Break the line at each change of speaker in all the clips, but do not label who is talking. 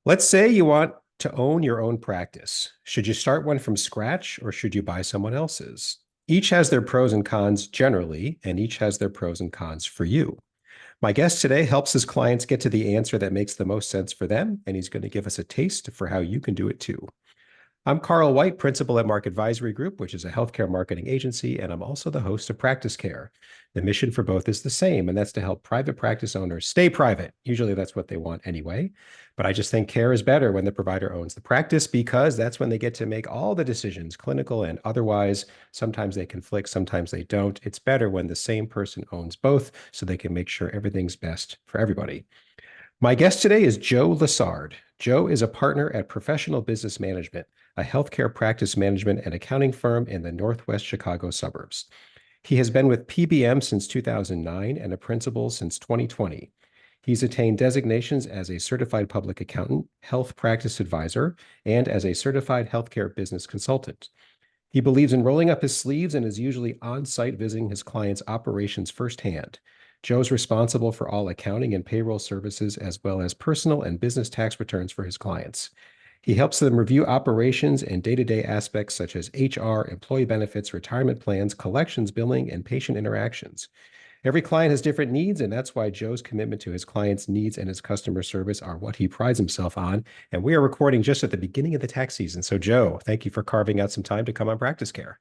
Let's say you want to own your own practice. Should you start one from scratch or should you buy someone else's? Each has their pros and cons generally, and each has their pros and cons for you. My guest today helps his clients get to the answer that makes the most sense for them, and he's going to give us a taste for how you can do it too. I'm Carl White, principal at Mark Advisory Group, which is a healthcare marketing agency, and I'm also the host of Practice Care. The mission for both is the same, and that's to help private practice owners stay private. Usually that's what they want anyway. But I just think care is better when the provider owns the practice because that's when they get to make all the decisions, clinical and otherwise. Sometimes they conflict, sometimes they don't. It's better when the same person owns both so they can make sure everything's best for everybody. My guest today is Joe Lessard. Joe is a partner at Professional Business Management, a healthcare practice management and accounting firm in the Northwest Chicago suburbs. He has been with PBM since 2009 and a principal since 2020. He's attained designations as a certified public accountant, health practice advisor, and as a certified healthcare business consultant. He believes in rolling up his sleeves and is usually on site visiting his clients' operations firsthand. Joe's responsible for all accounting and payroll services, as well as personal and business tax returns for his clients. He helps them review operations and day-to-day aspects such as HR, employee benefits, retirement plans, collections, billing, and patient interactions. Every client has different needs, and that's why Joe's commitment to his clients' needs and his customer service are what he prides himself on. And we are recording just at the beginning of the tax season. So, Joe, thank you for carving out some time to come on Practice Care.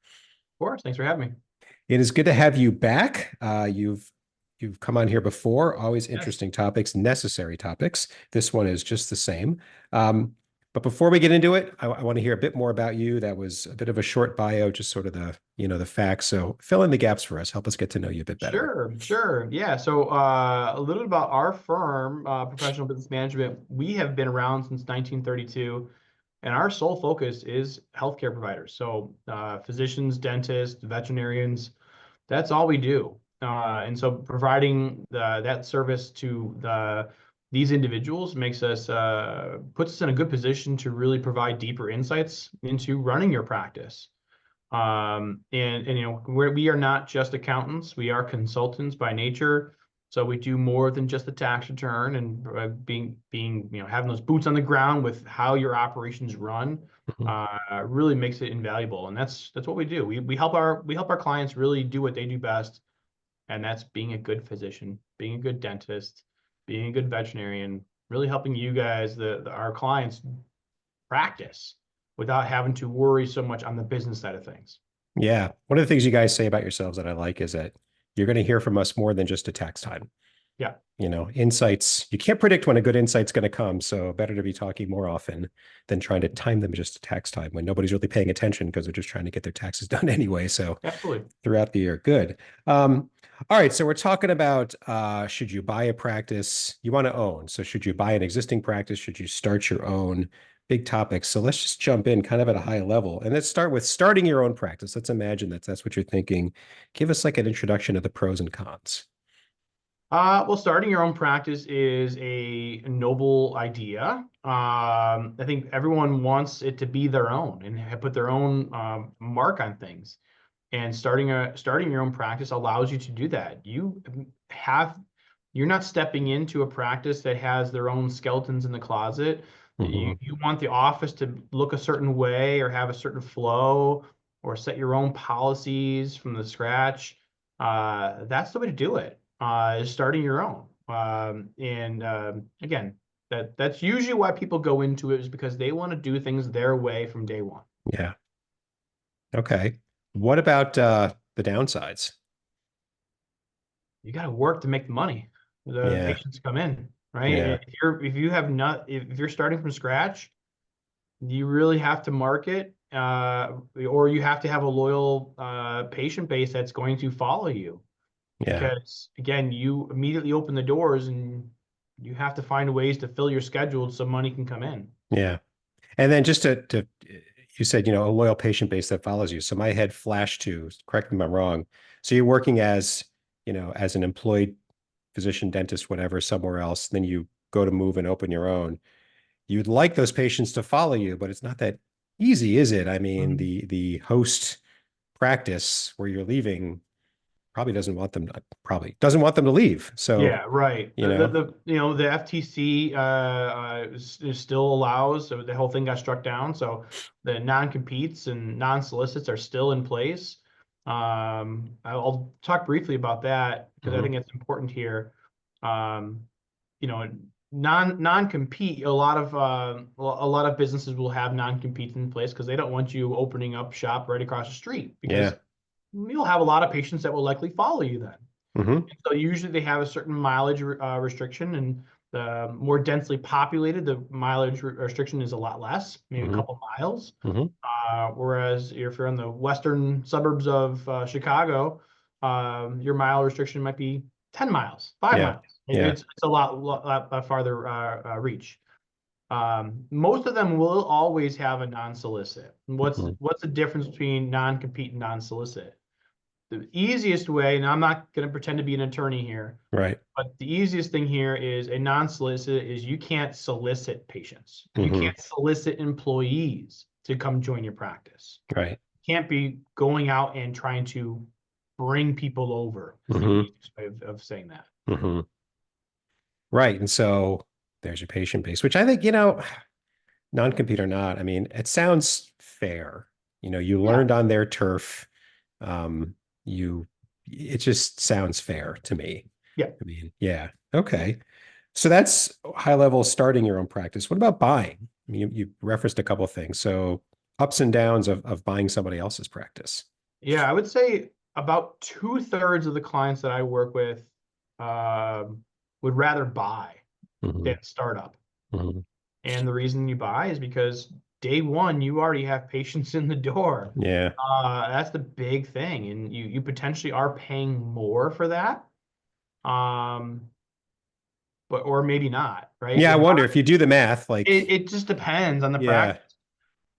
Of course. Thanks for having me.
It is good to have you back. You've come on here before, always
Yes.
interesting topics, necessary topics. This one is just the same. But before we get into it, I want to hear a bit more about you. That was a bit of a short bio, just sort of the facts. So fill in the gaps for us. Help us get to know you a bit better.
Sure. Yeah. So a little bit about our firm, Professional Business Management. We have been around since 1932, and our sole focus is healthcare providers. So physicians, dentists, veterinarians, that's all we do. And so providing that service to these individuals makes us puts us in a good position to really provide deeper insights into running your practice. And we are not just accountants, we are consultants by nature. So we do more than just the tax return and having those boots on the ground with how your operations run really makes it invaluable. And that's what we do. We help our clients really do what they do best, and that's being a good physician, being a good dentist, being a good veterinarian, really helping you guys, our clients, practice without having to worry so much on the business side of things.
Yeah. One of the things you guys say about yourselves that I like is that you're going to hear from us more than just a tax time.
Yeah.
Insights, you can't predict when a good insight's going to come. So better to be talking more often than trying to time them just a tax time when nobody's really paying attention because they're just trying to get their taxes done anyway. So
Absolutely.
throughout the year, good. All right. So we're talking about should you buy a practice you want to own? So should you buy an existing practice? Should you start your own? Big topics. So let's just jump in kind of at a high level. And let's start with starting your own practice. Let's imagine that's what you're thinking. Give us like an introduction to the pros and cons.
Well, starting your own practice is a noble idea. I think everyone wants it to be their own and put their own mark on things. And starting your own practice allows you to do that. You're not stepping into a practice that has their own skeletons in the closet.
Mhm.
You want the office to look a certain way or have a certain flow or set your own policies from the scratch. That's the way to do it. Is starting your own. And again, that's usually why people go into it, is because they want to do things their way from day one.
Yeah. Okay. What about the downsides?
You got to work to make the money. The
Yeah.
patients come in, right?
Yeah.
If you're starting from scratch, you really have to market, or you have to have a loyal patient base that's going to follow you.
Yeah.
Because again, you immediately open the doors and you have to find ways to fill your schedule so money can come in.
Yeah. And then just to you said, a loyal patient base that follows you. So my head flashed to, correct me if I'm wrong. So you're working as an employed physician, dentist, whatever, somewhere else. Then you go to move and open your own. You'd like those patients to follow you, but it's not that easy, is it? I mean,
Mhm.
the host practice where you're leaving, probably doesn't want them to leave. So,
Yeah, right.
you know,
The FTC still allows, so the whole thing got struck down. So the non-competes and non-solicits are still in place. I'll talk briefly about that because I
mhm,
think it's important here. Um, you know, non-compete, a lot of businesses will have non-competes in place because they don't want you opening up shop right across the street because
yeah,
you'll have a lot of patients that will likely follow you then.
mhm,
So usually they have a certain mileage restriction, and the more densely populated, the mileage restriction is a lot less, maybe a
mhm,
couple miles.
mhm,
Whereas if you're in the western suburbs of Chicago, your mile restriction might be 10 miles, 5
yeah,
miles.
yeah,
It's a lot farther reach. Most of them will always have a non-solicit.
mhm,
What's the difference between non-compete and non-solicit? The easiest way, and I'm not going to pretend to be an attorney here,
right,
but the easiest thing here is a non-solicit is you can't solicit patients. You
mhm,
can't solicit employees to come join your practice.
right,
You can't be going out and trying to bring people over, is the
mhm,
easiest way of saying that.
mhm, right. And so there's your patient base, which I think, non-compete or not, I mean, it sounds fair. You
Yeah,
learned on their turf. Um, you, it just sounds fair to me.
yeah.
I mean, yeah. Okay. So that's high level starting your own practice. What about buying? I mean, you referenced a couple of things. So ups and downs of buying somebody else's practice.
Yeah, I would say about 2/3 of the clients that I work with um, would rather buy
Hmm.
than start up.
Hmm.
And the reason you buy is because day one, you already have patients in the door.
Yeah.
That's the big thing. And you potentially are paying more for that. Um, but or maybe not, right?
Yeah. I wonder if you do the math, like,
It just depends on the
yeah.
practice.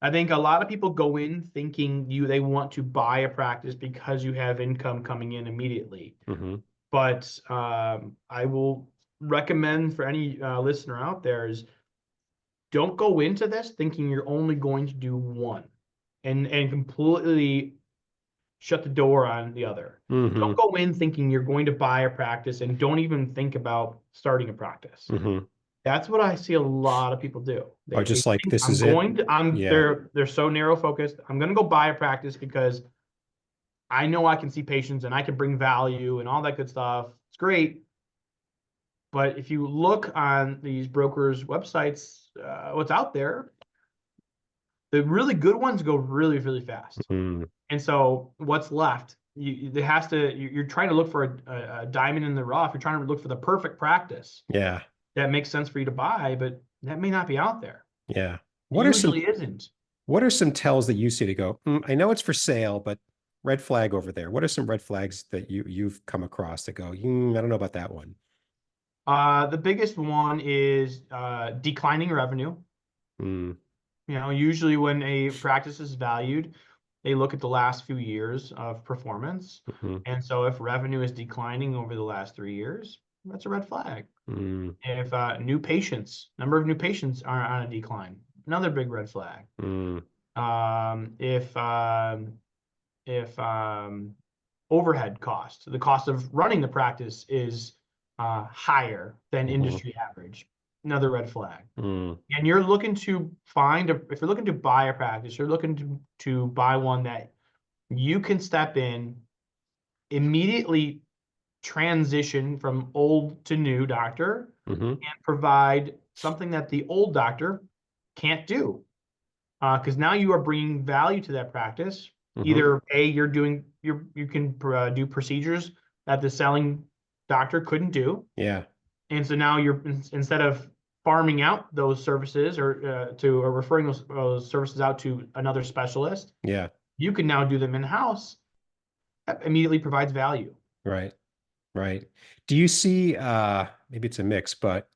I think a lot of people go in thinking they want to buy a practice because you have income coming in immediately.
Hmm.
But I will recommend for any listener out there is don't go into this thinking you're only going to do one and completely shut the door on the other. Don't
Hmm.
go in thinking you're going to buy a practice and don't even think about starting a practice.
Hmm.
That's what I see a lot of people do.
Or
They
just like,
think
this is it. Yeah.
they're so narrow focused. I'm going to go buy a practice because I know I can see patients and I can bring value and all that good stuff. It's great. But if you look on these brokers' websites, what's out there, the really good ones go really, really fast.
Hmm.
And so what's left? There has to. You're trying to look for a diamond in the rough. You're trying to look for the perfect practice
Yeah.
that makes sense for you to buy, but that may not be out there.
Yeah.
It
What are some
usually isn't.
What are some tells that you see to go, I know it's for sale, but red flag over there. What are some red flags that you've come across that go, I don't know about that one.
The biggest one is declining revenue.
Mm,
Usually when a practice is valued, they look at the last few years of performance.
mhm,
And so if revenue is declining over the last 3 years, that's a red flag.
mm,
If number of new patients are on a decline, another big red flag.
mm,
Um, if um, if overhead cost, the cost of running the practice is higher than
mhm,
industry average, another red flag.
mm,
And you're looking to if you're looking to buy a practice, you're looking to buy one that you can step in, immediately transition from old to new doctor
mhm,
and provide something that the old doctor can't do. Because now you are bringing value to that practice.
mhm.
Either A, you can do procedures that the selling doctor couldn't do,
Yeah.
and so now you're instead of farming out those services or referring those services out to another specialist,
Yeah.
you can now do them in house. That immediately provides value.
Right. Right. Do you see, maybe it's a mix, but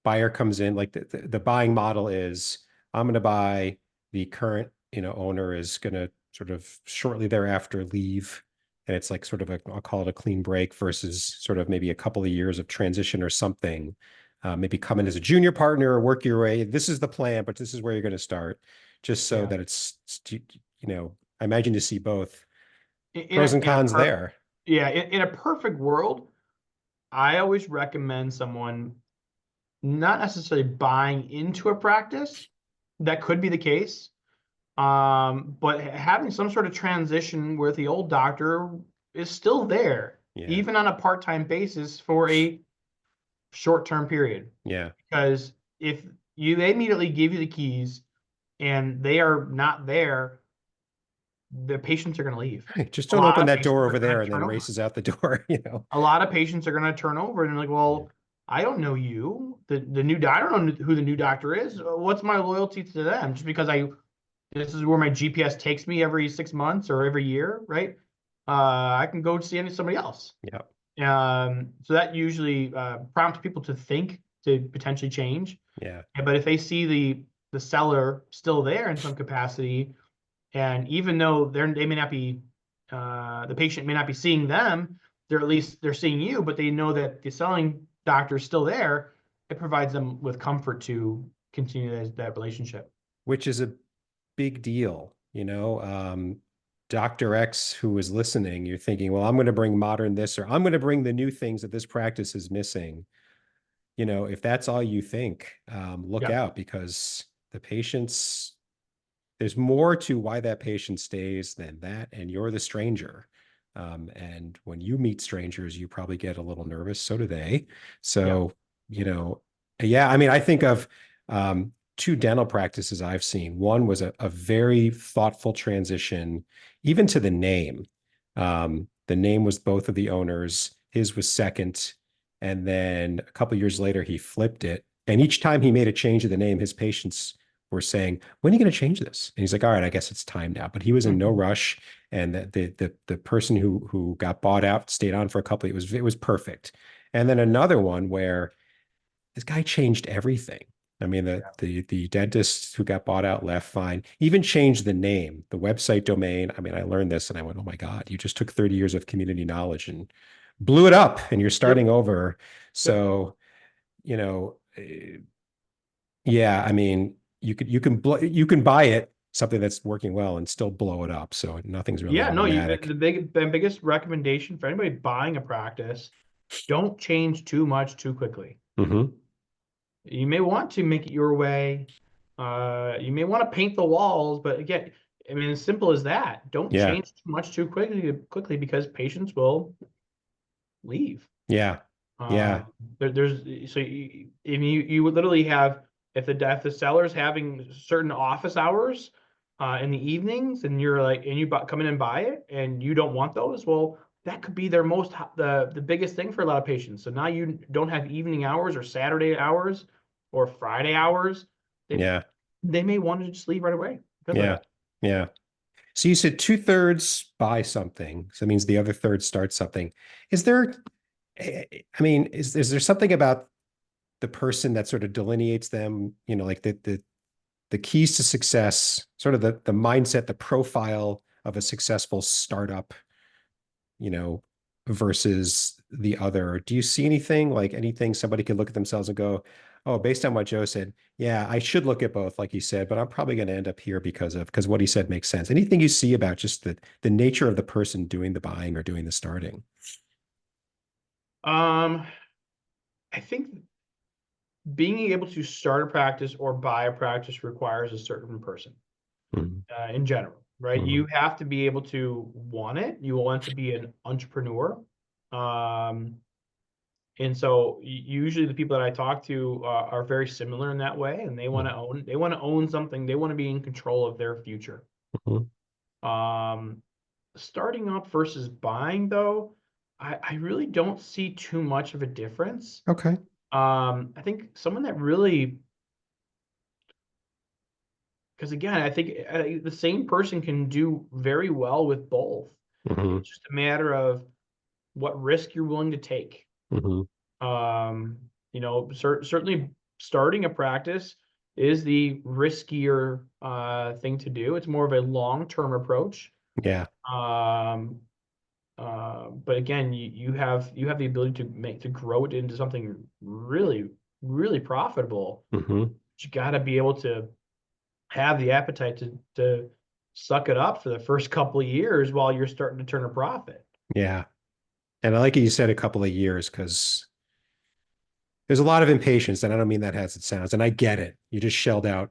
buyer comes in, like the buying model is, I'm going to buy, the current, owner is going to sort of shortly thereafter leave. And it's like sort of I'll call it a clean break versus sort of maybe a couple of years of transition or something. Maybe come in as a junior partner or work your way. This is the plan, but this is where you're going to start, just so
Yeah.
that I imagine you see both
In
pros
a
and
in a
cons
per
there.
Yeah, in a perfect world, I always recommend someone not necessarily buying into a practice. That could be the case. But having some sort of transition where the old doctor is still there,
Yeah.
even on a part-time basis for a short-term period.
Yeah.
Because if they immediately give you the keys and they are not there, the patients are going to leave.
Right. Just
A
don't
lot
open
of
that door
patients are
over
going
there
to
and then
turn over.
races out the door, you know.
A lot of patients are going to turn over and they're like,
Yeah.
well, I don't know you. The new I don't know who the new doctor is. What's my loyalty to them? Just because this is where my GPS takes me every 6 months or every year, right? I can go see somebody else.
Yeah.
So that usually prompts people to think to potentially change.
Yeah.
But if they see the seller still there in some capacity, and even though they may not be the patient may not be seeing them, they're seeing you, but they know that the selling doctor is still there. It provides them with comfort to continue that relationship.
Which is a big deal, Dr. X who is listening, you're thinking, well, I'm going to bring modern this, or I'm going to bring the new things that this practice is missing. If that's all you think, look
Yeah.
out, because the patients, there's more to why that patient stays than that, and you're the stranger. And when you meet strangers, you probably get a little nervous. So do they.
Yeah.
So, you know, yeah, I mean, I think of two dental practices I've seen. One was a very thoughtful transition, even to the name. The name was both of the owners. His was second. And then a couple of years later, he flipped it. And each time he made a change of the name, his patients were saying, when are you going to change this? And he's like, all right, I guess it's time now. But he was in no
Mhm.
rush. And the person who got bought out stayed on for a couple. It was perfect. And then another one where this guy changed everything. I mean, the dentist who got bought out left fine, even changed the name, the website domain. I mean, I learned this and I went, oh my God, you just took 30 years of community knowledge and blew it up and you're starting
Yep.
over.
Yep.
So, yeah, I mean, you can buy it, something that's working well, and still blow it up. So nothing's really
Yeah, no,
automatic.
the biggest recommendation for anybody buying a practice, don't change too much too quickly.
Hmm.
You may want to make it your way. You may want to paint the walls, but again, I mean, as simple as that. Don't
Yeah,
change too much too quickly because patients will leave.
yeah,
Uh,
yeah,
there's so you would literally have if the seller's having certain office hours in the evenings, and you're like, and come in and buy it, and you don't want those, well, that could be their the biggest thing for a lot of patients. So now you don't have evening hours or Saturday hours or Friday hours. They
yeah,
they may want to just leave right away because of
yeah,
that.
yeah. So you said two-thirds buy something. So that means the other third starts something. Is there, I mean, is there something about the person that sort of delineates them, like the keys to success, sort of the mindset, the profile of a successful startup, you know, versus the other? Do you see anything, like anything somebody could look at themselves and go, oh, based on what Joe said, yeah, I should look at both, like you said, but I'm probably going to end up here because what he said makes sense. Anything you see about just the nature of the person doing the buying or doing the starting?
Um, I think being able to start a practice or buy a practice requires a certain person.
Mhm.
In general, right?
Mhm.
You have to be able to want it. You want to be an entrepreneur. Um, and so usually the people that I talk to are very similar in that way, and they want to own something. They want to be in control of their future.
Mhm.
Um, Starting up versus buying, though, I really don't see too much of a difference.
Okay.
I think someone that really, because again, I think the same person can do very well with both.
Mhm.
It's just a matter of what risk you're willing to take.
Mhm.
Um, certainly starting a practice is the riskier thing to do. It's more of a long-term approach.
Yeah.
Um, but again, you have the ability to grow it into something really, really profitable.
Mhm.
You got to be able to have the appetite to suck it up for the first couple of years while you're starting to turn a profit.
Yeah. And I like you said a couple of years because there's a lot of impatience, and I don't mean that as it sounds. And I get it. You just shelled out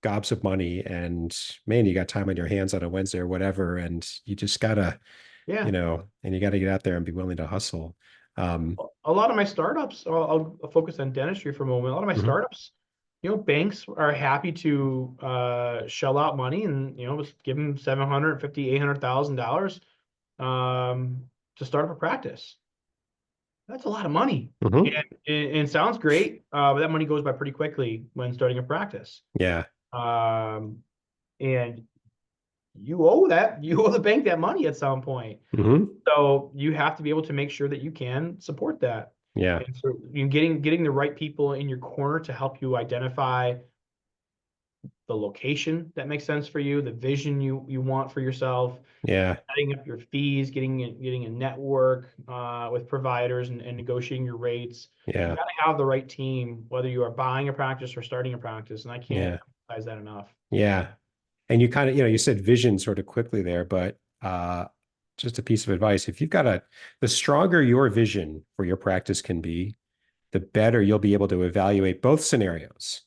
gobs of money, and man, you got time on your hands on a Wednesday or whatever, and you just gotta,
Yeah.
and you gotta get out there and be willing to hustle. Um,
A lot of my startups, I'll focus on dentistry for a moment. A lot of my
mhm,
startups, banks are happy to shell out money and just give them 750, $800,000 to start up a practice. That's a lot of money. And
mhm.
it sounds great, but that money goes by pretty quickly when starting a practice.
Yeah.
Um, and you owe the bank that money at some point.
Hmm.
So you have to be able to make sure that you can support that.
Yeah.
And so you getting the right people in your corner to help you identify the location that makes sense for you, the vision you want for yourself,
Yeah.
setting up your fees, getting a network with providers and negotiating your rates. You
Yeah.
got to have the right team, whether you are buying a practice or starting a practice. And I can't
Yeah.
emphasize that enough.
Yeah. And you kind of, you said vision sort of quickly there, but just a piece of advice. If you've got the stronger your vision for your practice can be, the better you'll be able to evaluate both scenarios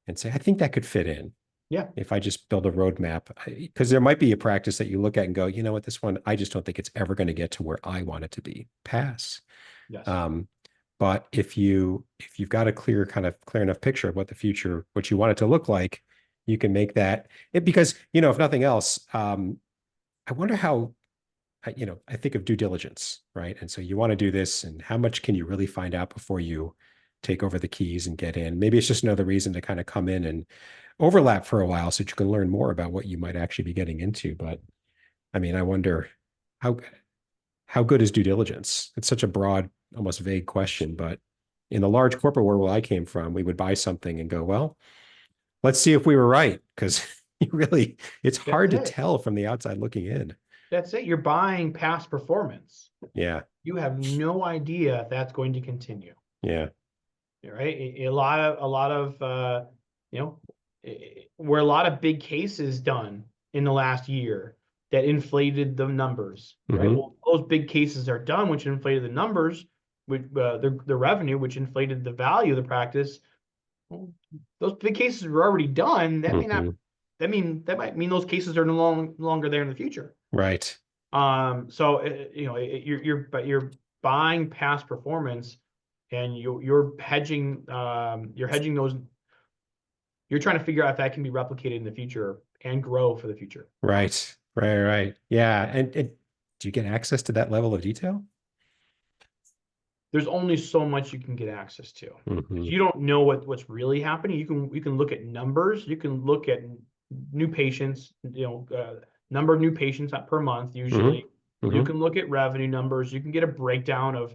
and say, I think that could fit in
Yeah.
if I just build a roadmap. Because there might be a practice that you look at and go, you know what, this one, I just don't think it's ever going to get to where I want it to be. Pass.
Yes.
Um, but if you've got a clear enough picture of what the future, what you want it to look like, you can make that it because, if nothing else, I wonder how, I think of due diligence, right? And so you want to do this, and how much can you really find out before you take over the keys and get in? Maybe it's just another reason to kind of come in and overlap for a while so that you can learn more about what you might actually be getting into. But I mean, I wonder how how good is due diligence? It's such a broad, almost vague question, but in the large corporate world where I came from, we would buy something and go, well, let's see if we were right. Because it's
That's
hard to
it.
tell from the outside looking in.
That's it. You're buying past performance.
Yeah.
You have no idea if that's going to continue.
Yeah.
Right? A lot of you know, were a lot of big cases done in the last year that inflated the numbers, right?
Hmm.
Well, those big cases are done, which inflated the numbers, which the revenue, which inflated the value of the practice. Well, those big cases were already done. That may not.
Hmm.
That might mean those cases are no longer there in the future.
Right.
So you're buying past performance, and you're hedging those. You're trying to figure out if that can be replicated in the future and grow for the future.
Right. Right. Right. Yeah. And do you get access to that level of detail?
There's only so much you can get access to.
Hmm.
You don't know what's really happening. You can look at numbers. You can look at new patients. Number of new patients per month
Hmm.
usually. You
Hmm.
can look at revenue numbers. You can get a breakdown of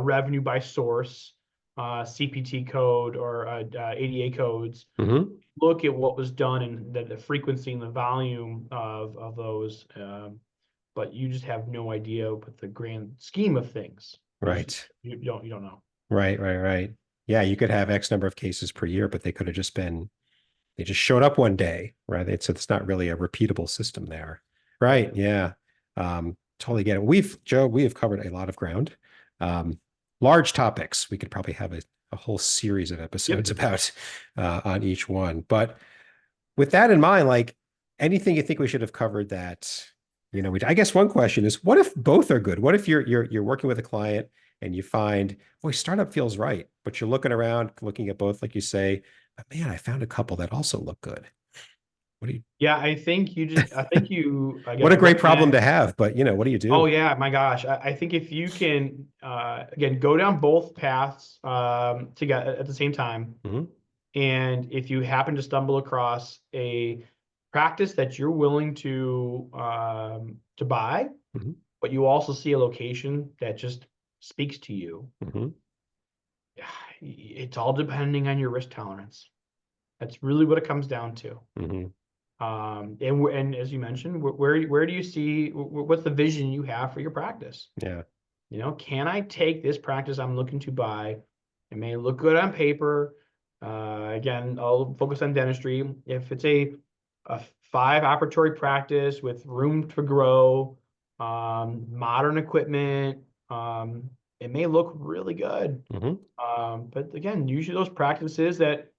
revenue by source, CPT code or ADA codes.
Hmm.
Look at what was done and the frequency and the volume of those. But you just have no idea what the grand scheme of things.
Right.
You don't know.
Right. Right. Right. Yeah. You could have X number of cases per year, but they just showed up one day, right? So it's not really a repeatable system there.
Yep.
Right. Yeah. Totally get it. We have covered a lot of ground. Large topics. We could probably have a whole series of
Yep.
episodes about on each one. But with that in mind, like anything you think we should have covered that, I guess one question is, what if both are good? What if you're working with a client and you find, boy, startup feels right, but you're looking around, looking at both, like you say, but man, I found a couple that also look good. What do you,
Yeah, I think you
what
again,
a
I
great problem
recommend.
to have, but what do you
Oh
do?
yeah, my gosh. I think if you can again go down both paths together at the same time,
Hmm.
and if you happen to stumble across a practice that you're willing to buy,
Hmm.
but you also see a location that just speaks to you,
Hmm.
it's all depending on your risk tolerance. That's really what it comes down to.
Hmm.
And as you mentioned, where do you see what's the vision you have for your practice?
Yeah.
Can I take this practice I'm looking to buy? It may look good on paper. Again, I'll focus on dentistry. If it's a 5 operatory practice with room to grow, modern equipment, it may look really good.
Hmm.
But again, usually those practices that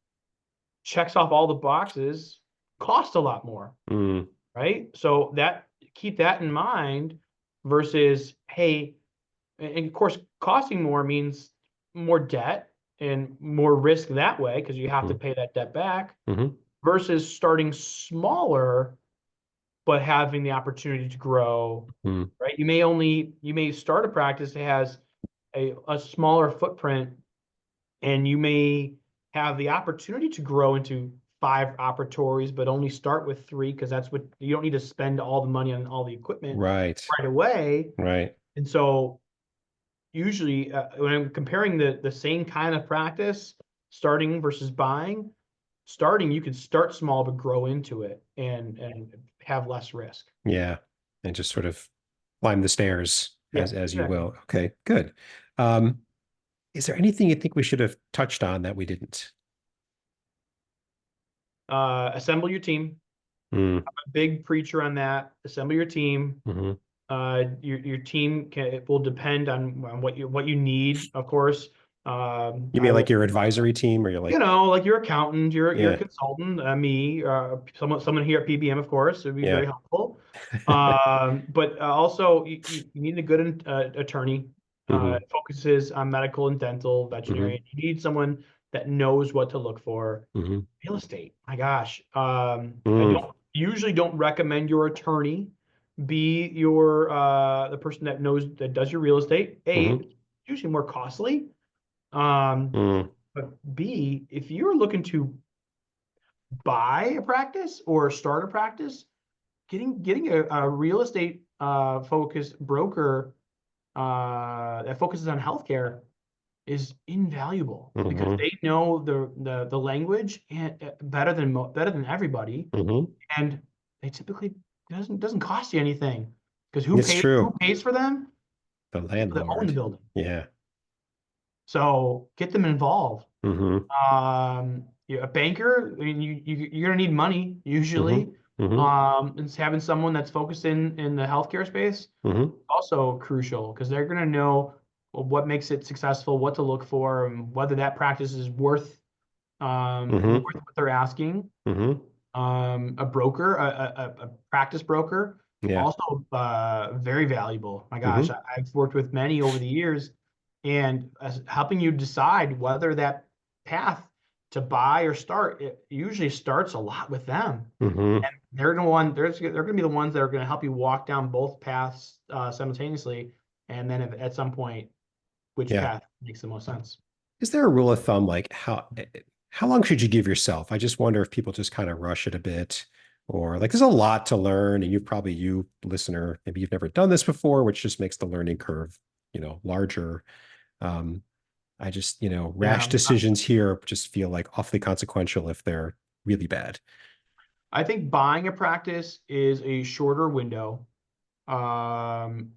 checks off all the boxes cost a lot more,
Mm.
right? So that keep that in mind versus, hey, and of course, costing more means more debt and more risk that way because you have to pay that debt back
Mm-hmm.
versus starting smaller but having the opportunity to grow,
Mm.
right? You may start a practice that has a smaller footprint and you may have the opportunity to grow into 5 operatories, but only start with 3 because that's what you don't need to spend all the money on all the equipment
Right.
right away.
Right.
And so usually when I'm comparing the same kind of practice, starting versus buying, starting you can start small but grow into it and have less risk.
Yeah. And just sort of climb the stairs
Yeah,
as you
exactly.
will. Okay, good. Um, is there anything you think we should have touched on that we didn't?
Assemble your team.
Mm.
I'm a big preacher on that. Assemble your team.
Hmm.
Your team it will depend on what you need, of course.
You
I
mean
will,
like your advisory team, or you're like,
like your accountant, your
yeah,
consultant, me, someone here at PBM, of course, would be
yeah.
very helpful. But also you need a good attorney.
Hmm.
Focuses on medical and dental,
Hmm.
veterinarian. You need someone that knows what to look for.
Hmm.
Real estate, my gosh. I
Mm.
don't usually don't recommend your attorney be your the person that does your real estate. A,
Hmm.
it's usually more costly. Um,
Mm.
but B, if you're looking to buy a practice or start a practice, getting a real estate focused broker that focuses on healthcare is invaluable because
Hmm.
they know the language and better than everybody,
Hmm.
and they typically doesn't cost you anything because
It's
who
true.
pays for them?
The
People that own the
landlord.
building.
Yeah.
So get them involved.
Hmm.
A banker, I mean, you're gonna need money
Hmm.
usually.
Hmm.
And having someone that's focused in the healthcare space
Hmm.
also crucial because they're gonna know what makes it successful, what to look for, and whether that practice is
Hmm.
worth what they're asking.
Hmm.
A broker, a practice broker,
Yeah.
also very valuable. My gosh,
Hmm.
I've worked with many over the years, and helping you decide whether that path to buy or start, it usually starts a lot with them.
Hmm.
They're gonna be the ones that are gonna help you walk down both paths simultaneously, and then if, at some point, which
Yeah.
path makes the most sense.
Is there a rule of thumb, like how long should you give yourself? I just wonder if people just kind of rush it a bit, or like there's a lot to learn, and you listener, maybe you've never done this before, which just makes the learning curve, larger. Um, I just, rash
Yeah,
decisions here just feel like awfully consequential if they're really bad.
I think buying a practice is a shorter window. Um,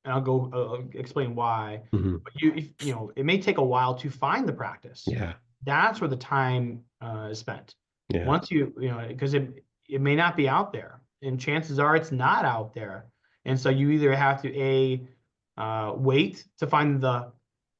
and I'll go explain why.
Hmm.
But it may take a while to find the practice.
Yeah.
That's where the time is spent.
Yeah.
Once because it may not be out there, and chances are it's not out there. And so you either have to wait to find the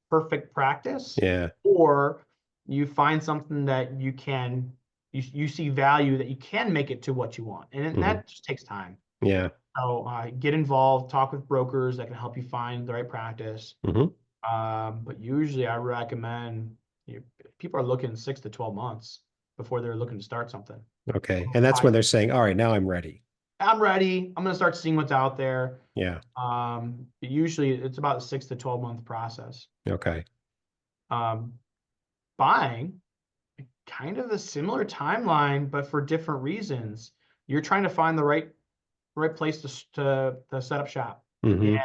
perfect practice,
Yeah.
or you find something that you see value that you can make it to what you want, and
Hmm.
that just takes time.
Yeah.
So get involved, talk with brokers that can help you find the right practice.
Hmm.
But usually I recommend people are looking 6 to 12 months before they're looking to start something.
Okay. And that's when they're saying, all right, now I'm ready.
I'm ready. I'm going to start seeing what's out there.
Yeah.
Usually it's about a 6 to 12 month process.
Okay.
Um, Buying, kind of a similar timeline, but for different reasons. You're trying to find the right place to set up shop. And
Hmm.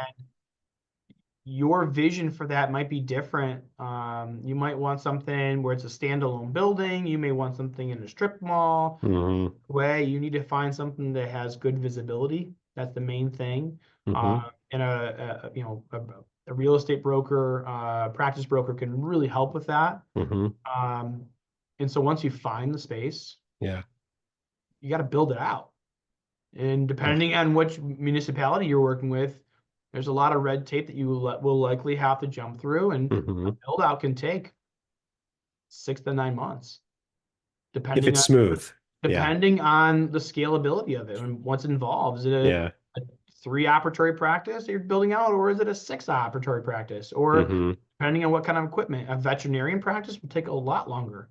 your vision for that might be different. You might want something where it's a standalone building. You may want something in a strip mall.
Hmm.
Way you need to find something that has good visibility. That's the main thing.
Hmm.
And a real estate broker, practice broker can really help with that.
Hmm.
Um, and so once you find the space,
Yeah.
you got to build it out. And
Okay.
depending on which municipality you're working with, There's a lot of red tape that you will likely have to jump through, and a
Hmm.
build out can take 6 to 9 months,
If
depending
it's
on
smooth. Yeah.
depending on the scalability of it and what's involved. Is it
Yeah.
a 3 operatory practice that you're building out, or is it a 6 operatory practice? Or
Hmm.
depending on what kind of equipment, a veterinarian practice will take a lot longer.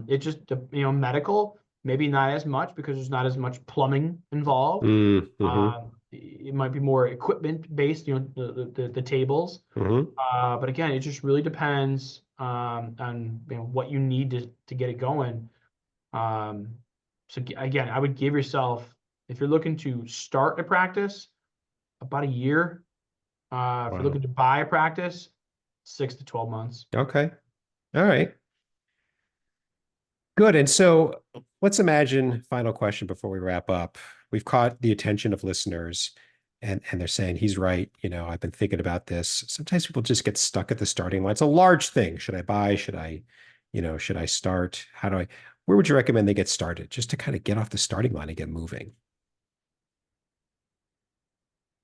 It just, medical, maybe not as much because there's not as much plumbing involved.
Mm-hmm.
It might be more equipment based, the tables.
Hmm.
But again, it just really depends on what you need to get it going. Um, so again, I would give yourself, if you're looking to start a practice, about a year. If you're
Wow.
looking to buy a practice, 6 to 12 months.
Okay. All right. Good. And so let's imagine, final question before we wrap up. We've caught the attention of listeners and they're saying, he's right. I've been thinking about this. Sometimes people just get stuck at the starting line. It's a large thing. Should I buy? Should I start? Where would you recommend they get started just to kind of get off the starting line and get moving?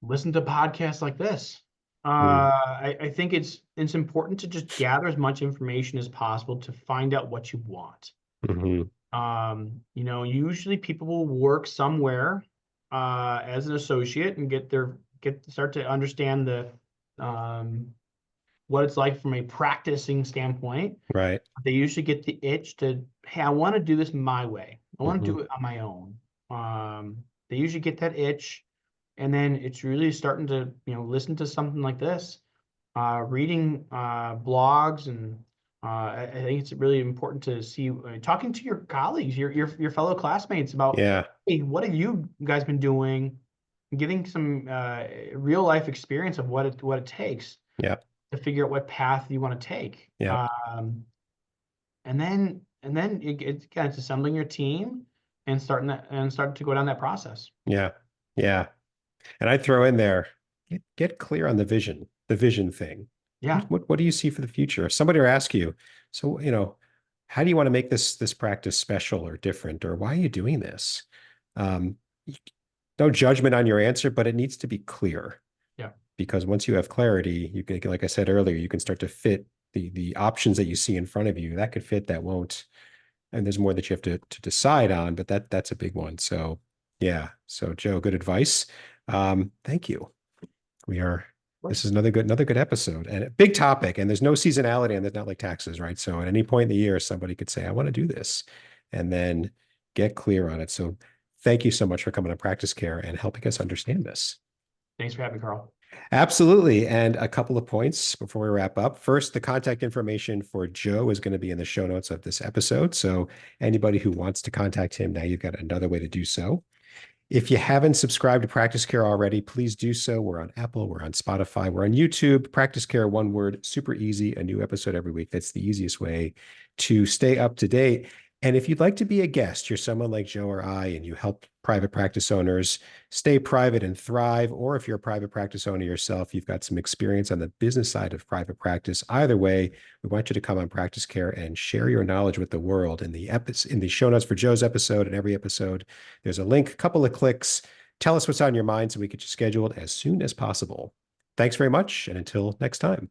Listen to podcasts like this.
Mm,
I think it's important to just gather as much information as possible to find out what you want.
hmm.
Usually people will work somewhere as an associate and start to understand the um, what it's like from a practicing standpoint.
Right.
They usually get the itch to, hey, I want to do this my way. I want to
Hmm.
do it on my own. They usually get that itch, and then it's really starting to, listen to something like this, reading blogs, and I think it's really important to see, talking to your colleagues, your fellow classmates about,
Yeah.
hey, what have you guys been doing? Getting some real life experience of what it takes
Yeah.
to figure out what path you want to take.
Yeah.
And then again, it's assembling your team and start to go down that process.
Yeah. Yeah. And I'd throw in there, get clear on the vision thing.
Yeah,
What do you see for the future? If somebody will ask you, so, how do you want to make this practice special or different, or why are you doing this? Um, no judgment on your answer, but it needs to be clear
yeah,
because once you have clarity, you can, like I said earlier, you can start to fit the options that you see in front of you. That could fit, that won't. And there's more that you have to decide on, but that's a big one. So yeah. So Joe, good advice. Thank you. We are,
of
this
course.
is another good episode and a big topic. And there's no seasonality and there's not like taxes, right? So at any point in the year, somebody could say, I want to do this and then get clear on it. So thank you so much for coming on Practice Care and helping us understand this.
Thanks for having me, Carl.
Absolutely. And a couple of points before we wrap up. First, the contact information for Joe is going to be in the show notes of this episode. So anybody who wants to contact him, now you've got another way to do so. If you haven't subscribed to Practice Care already, please do so. We're on Apple, we're on Spotify, we're on YouTube. Practice Care, one word, super easy, a new episode every week. That's the easiest way to stay up to date. And if you'd like to be a guest, you're someone like Joe or I, and you help private practice owners stay private and thrive, or if you're a private practice owner yourself, you've got some experience on the business side of private practice. Either way, we want you to come on Practice Care and share your knowledge with the world. In the show notes for Joe's episode and every episode, there's a link, a couple of clicks. Tell us what's on your mind so we get you scheduled as soon as possible. Thanks very much, and until next time.